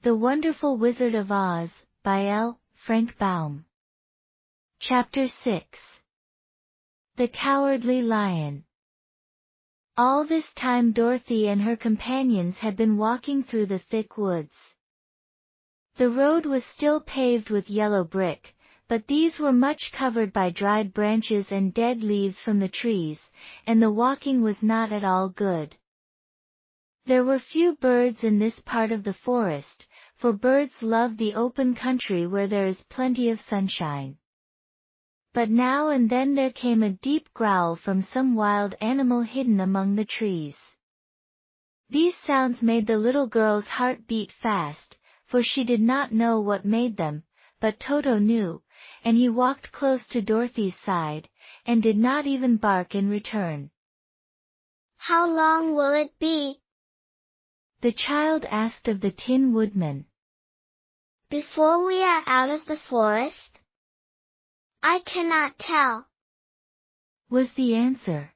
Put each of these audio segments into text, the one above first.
The Wonderful Wizard of Oz, by L. Frank Baum. Chapter 6. The Cowardly Lion. All this time Dorothy and her companions had been walking through the thick woods. The road was still paved with yellow brick, but these were much covered by dried branches and dead leaves from the trees, and the walking was not at all good. There were few birds in this part of the forest, for birds love the open country where there is plenty of sunshine. But now and then there came a deep growl from some wild animal hidden among the trees. These sounds made the little girl's heart beat fast, for she did not know what made them, but Toto knew, and he walked close to Dorothy's side, and did not even bark in return. "How long will it be?" the child asked of the Tin Woodman. "Before we are out of the forest?" "I cannot tell," was the answer.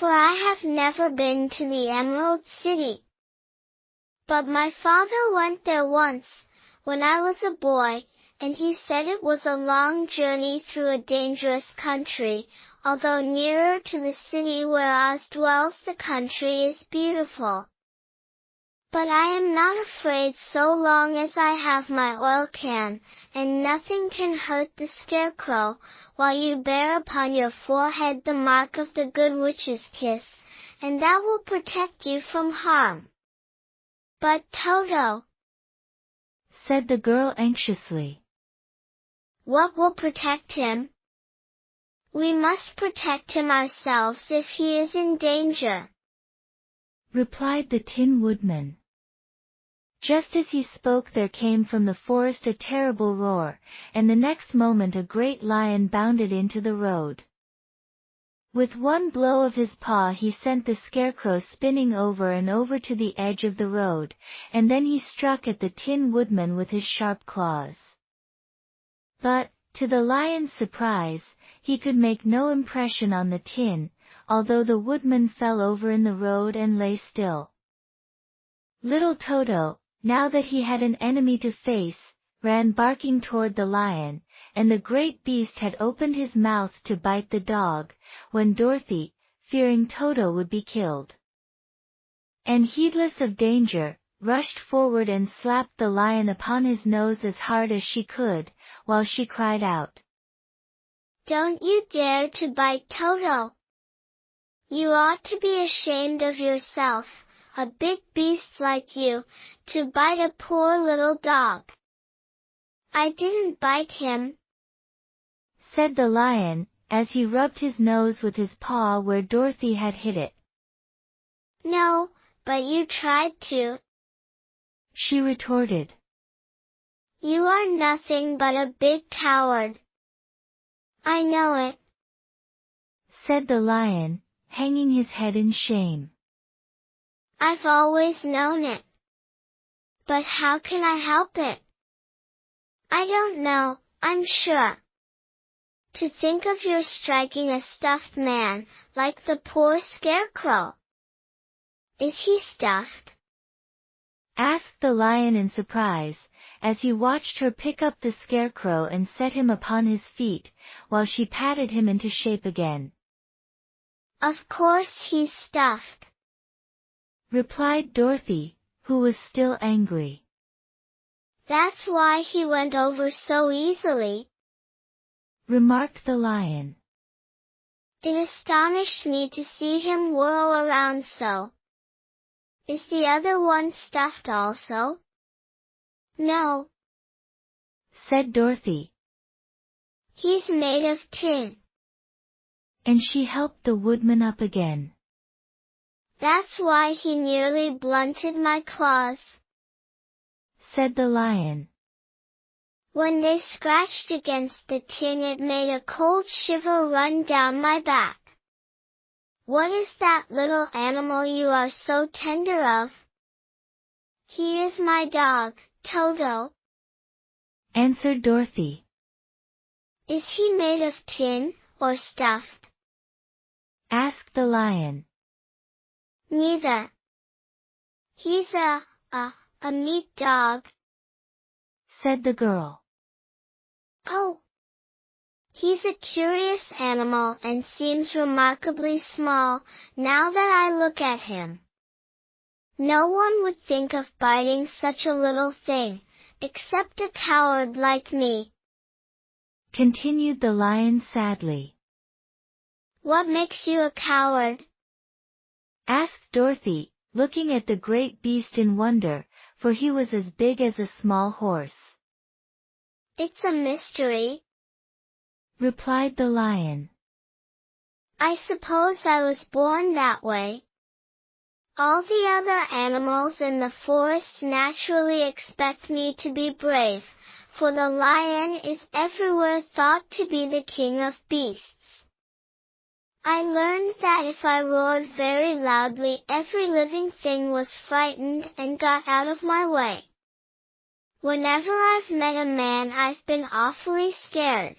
"For I have never been to the Emerald City. But my father went there once, when I was a boy, and he said it was a long journey through a dangerous country. Although nearer to the city where Oz dwells, the country is beautiful. But I am not afraid so long as I have my oil can, and nothing can hurt the Scarecrow, while you bear upon your forehead the mark of the Good Witch's kiss, and that will protect you from harm." "But Toto," said the girl anxiously. "what will protect him?" "We must protect him ourselves if he is in danger," replied the Tin Woodman. Just as he spoke there came from the forest a terrible roar, and the next moment a great lion bounded into the road. With one blow of his paw he sent the Scarecrow spinning over and over to the edge of the road, and then he struck at the Tin Woodman with his sharp claws. But, to the lion's surprise, he could make no impression on the tin, although the woodman fell over in the road and lay still. Little Toto, now that he had an enemy to face, ran barking toward the lion, and the great beast had opened his mouth to bite the dog, when Dorothy, fearing Toto would be killed, and heedless of danger, rushed forward and slapped the lion upon his nose as hard as she could, while she cried out, "Don't you dare to bite Toto! You ought to be ashamed of yourself, a big beast like you, to bite a poor little dog." "I didn't bite him," said the lion, as he rubbed his nose with his paw where Dorothy had hit it. "No, but you tried to," she retorted. "You are nothing but a big coward." "I know it," said the lion, hanging his head in shame. "I've always known it. But how can I help it? I don't know, I'm sure. To think of your striking a stuffed man, like the poor Scarecrow." "Is he stuffed?" asked the lion in surprise, as he watched her pick up the Scarecrow and set him upon his feet, while she patted him into shape again. "Of course he's stuffed," replied Dorothy, who was still angry. "That's why he went over so easily," remarked the lion. "It astonished me to see him whirl around so. Is the other one stuffed also?" "No," said Dorothy. "He's made of tin." And she helped the woodman up again. "That's why he nearly blunted my claws," said the lion. "When they scratched against the tin it made a cold shiver run down my back." "What is that little animal you are so tender of?" "He is my dog, Toto," answered Dorothy. "Is he made of tin, or stuffed?" asked the lion. "Neither. He's a A meat dog, said the girl. Oh, he's a curious animal and seems remarkably small, now that I look at him. No one would think of biting such a little thing, except a coward like me, continued the lion sadly. What makes you a coward? asked Dorothy, looking at the great beast in wonder, for he was as big as a small horse. It's a mystery, replied the lion. I suppose I was born that way. All the other animals in the forest naturally expect me to be brave, for the lion is everywhere thought to be the king of beasts. I learned that if I roared very loudly, every living thing was frightened and got out of my way. Whenever I've met a man, I've been awfully scared.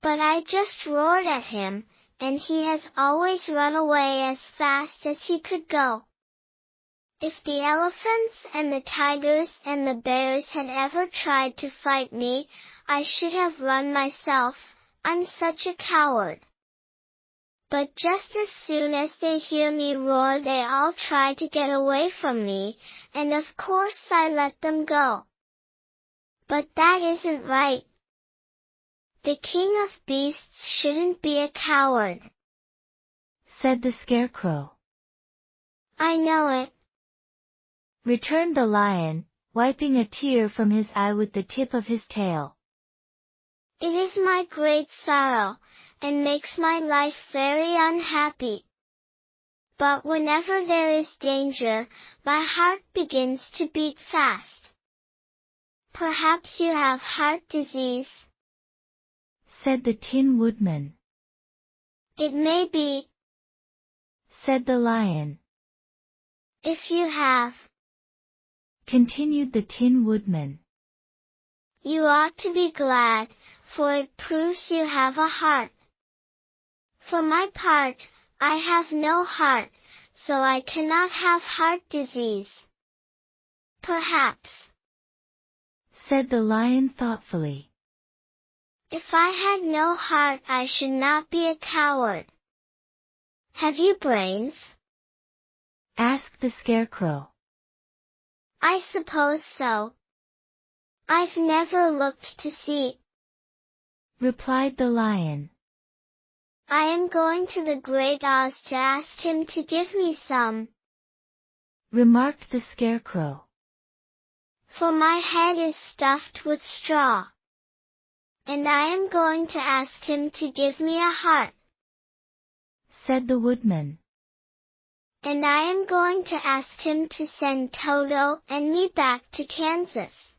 But I just roared at him, and he has always run away as fast as he could go. If the elephants and the tigers and the bears had ever tried to fight me, I should have run myself, I'm such a coward. But just as soon as they hear me roar, they all try to get away from me, and of course I let them go. But that isn't right. The king of beasts shouldn't be a coward, said the scarecrow. I know it, returned the lion, wiping a tear from his eye with the tip of his tail. It is my great sorrow, and makes my life very unhappy. But whenever there is danger, my heart begins to beat fast. Perhaps you have heart disease, said the Tin Woodman. It may be, said the lion. If you have, continued the Tin Woodman, you ought to be glad, for it proves you have a heart. For my part, I have no heart, so I cannot have heart disease. Perhaps, said the lion thoughtfully. If I had no heart, I should not be a coward. Have you brains? asked the scarecrow. I suppose so. I've never looked to see, replied the lion. I am going to the Great Oz to ask him to give me some, remarked the scarecrow. For my head is stuffed with straw. And I am going to ask him to give me a heart, said the woodman. And I am going to ask him to send Toto and me back to Kansas,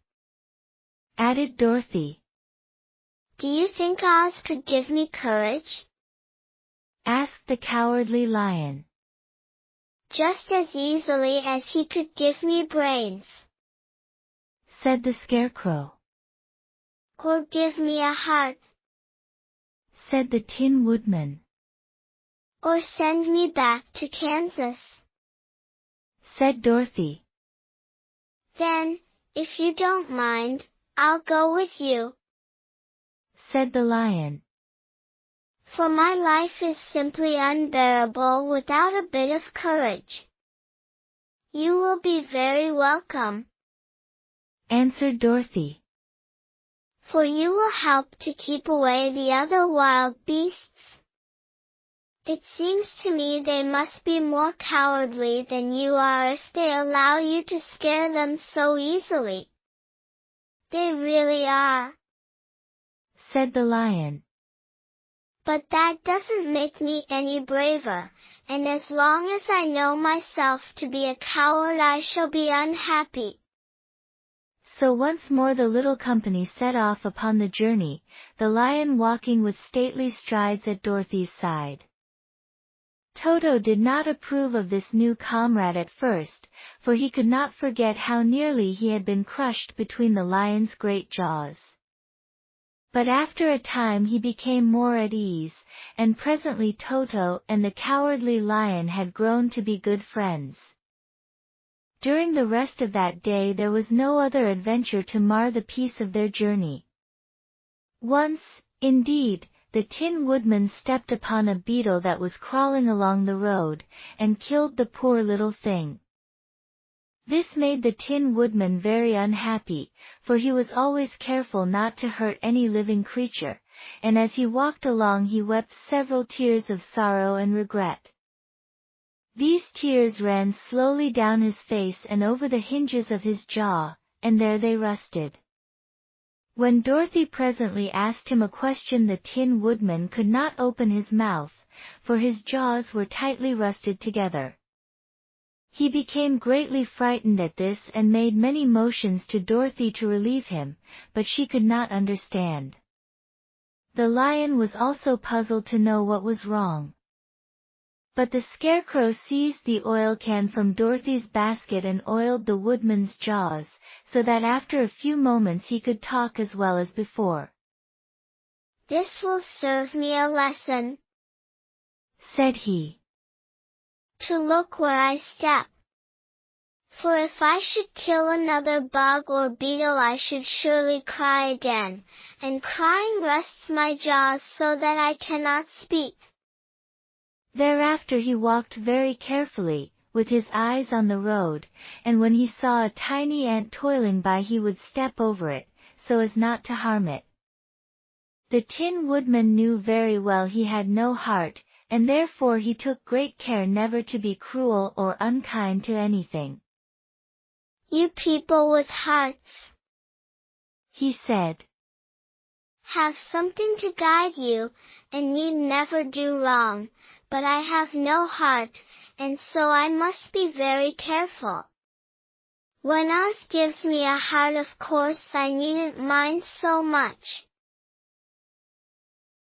added Dorothy. Do you think Oz could give me courage? asked the cowardly lion. Just as easily as he could give me brains, said the scarecrow. Or give me a heart, said the Tin Woodman. Or send me back to Kansas, said Dorothy. Then, if you don't mind, I'll go with you, said the lion. For my life is simply unbearable without a bit of courage. You will be very welcome, answered Dorothy. For you will help to keep away the other wild beasts. It seems to me they must be more cowardly than you are if they allow you to scare them so easily. They really are, said the lion. But that doesn't make me any braver, and as long as I know myself to be a coward, I shall be unhappy. So once more the little company set off upon the journey, the lion walking with stately strides at Dorothy's side. Toto did not approve of this new comrade at first, for he could not forget how nearly he had been crushed between the lion's great jaws. But after a time he became more at ease, and presently Toto and the cowardly lion had grown to be good friends. During the rest of that day there was no other adventure to mar the peace of their journey. Once, indeed, the Tin Woodman stepped upon a beetle that was crawling along the road, and killed the poor little thing. This made the Tin Woodman very unhappy, for he was always careful not to hurt any living creature, and as he walked along he wept several tears of sorrow and regret. These tears ran slowly down his face and over the hinges of his jaw, and there they rusted. When Dorothy presently asked him a question, the Tin Woodman could not open his mouth, for his jaws were tightly rusted together. He became greatly frightened at this and made many motions to Dorothy to relieve him, but she could not understand. The lion was also puzzled to know what was wrong. But the Scarecrow seized the oil can from Dorothy's basket and oiled the Woodman's jaws, so that after a few moments he could talk as well as before. "This will serve me a lesson," said he. "To look where I step. For if I should kill another bug or beetle I should surely cry again, and crying rests my jaws so that I cannot speak." Thereafter he walked very carefully, with his eyes on the road, and when he saw a tiny ant toiling by he would step over it, so as not to harm it. The Tin Woodman knew very well he had no heart, and therefore he took great care never to be cruel or unkind to anything. "You people with hearts," he said, "have something to guide you, and need never do wrong, but I have no heart, and so I must be very careful. When Oz gives me a heart of course I needn't mind so much.